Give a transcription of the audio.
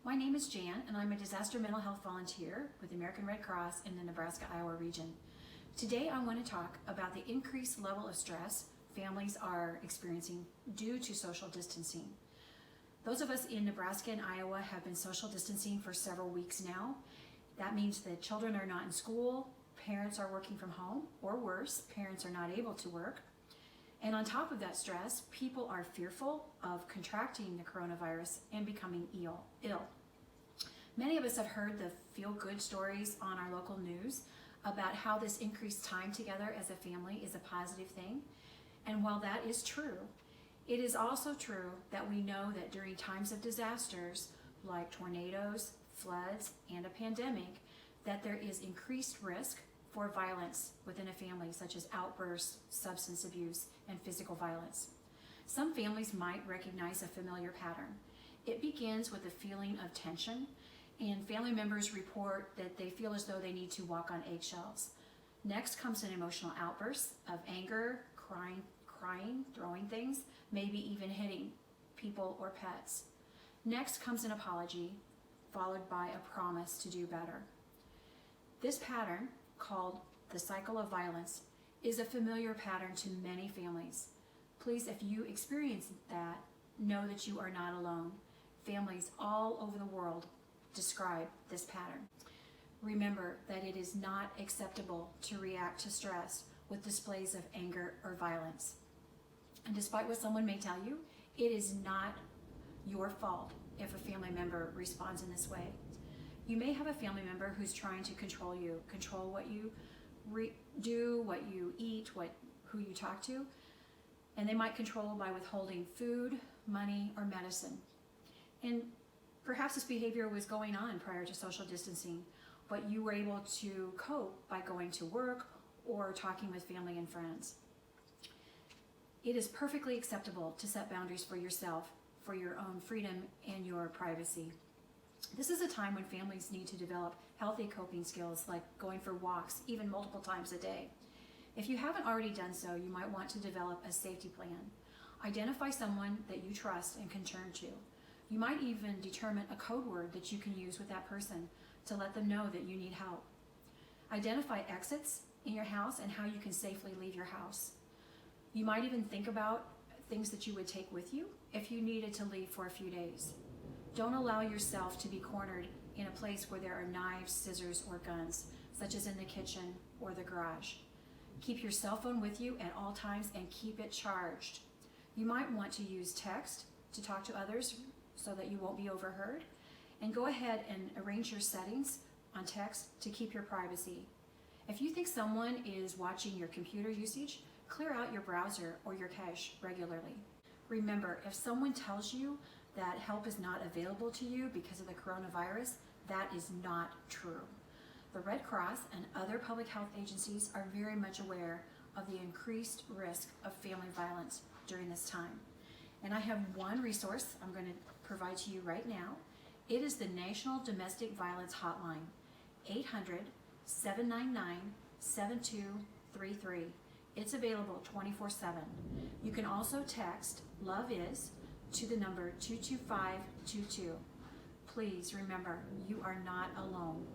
My name is Jan, and I'm a disaster mental health volunteer with the American Red Cross in the Nebraska-Iowa region. Today I want to talk about the increased level of stress families are experiencing due to social distancing. Those of us in Nebraska and Iowa have been social distancing for several weeks now. That means that children are not in school, parents are working from home, or worse, parents are not able to work. And on top of that stress, people are fearful of contracting the coronavirus and becoming ill. Many of us have heard the feel-good stories on our local news about how this increased time together as a family is a positive thing. And while that is true, it is also true that we know that during times of disasters like tornadoes, floods, and a pandemic, that there is increased risk for violence within a family, such as outbursts, substance abuse, and physical violence. Some families might recognize a familiar pattern. It begins with a feeling of tension, and family members report that they feel as though they need to walk on eggshells. Next comes an emotional outburst of anger, crying, throwing things, maybe even hitting people or pets. Next comes an apology, followed by a promise to do better. This pattern, called the cycle of violence, is a familiar pattern to many families. Please, if you experience that, know that you are not alone. Families all over the world describe this pattern. Remember that it is not acceptable to react to stress with displays of anger or violence. And despite what someone may tell you, it is not your fault if a family member responds in this way. You may have a family member who's trying to control you, control what you do, what you eat, who you talk to, and they might control by withholding food, money, or medicine. And perhaps this behavior was going on prior to social distancing, but you were able to cope by going to work or talking with family and friends. It is perfectly acceptable to set boundaries for yourself, for your own freedom and your privacy. This is a time when families need to develop healthy coping skills like going for walks, even multiple times a day. If you haven't already done so, you might want to develop a safety plan. Identify someone that you trust and can turn to. You might even determine a code word that you can use with that person to let them know that you need help. Identify exits in your house and how you can safely leave your house. You might even think about things that you would take with you if you needed to leave for a few days. Don't allow yourself to be cornered in a place where there are knives, scissors, or guns, such as in the kitchen or the garage. Keep your cell phone with you at all times and keep it charged. You might want to use text to talk to others so that you won't be overheard. And go ahead and arrange your settings on text to keep your privacy. If you think someone is watching your computer usage, clear out your browser or your cache regularly. Remember, if someone tells you that help is not available to you because of the coronavirus, that is not true. The Red Cross and other public health agencies are very much aware of the increased risk of family violence during this time. And I have one resource I'm going to provide to you right now. It is the National Domestic Violence Hotline, 800-799-7233. It's available 24/7. You can also text Love Is to the number 22522. Please remember, you are not alone.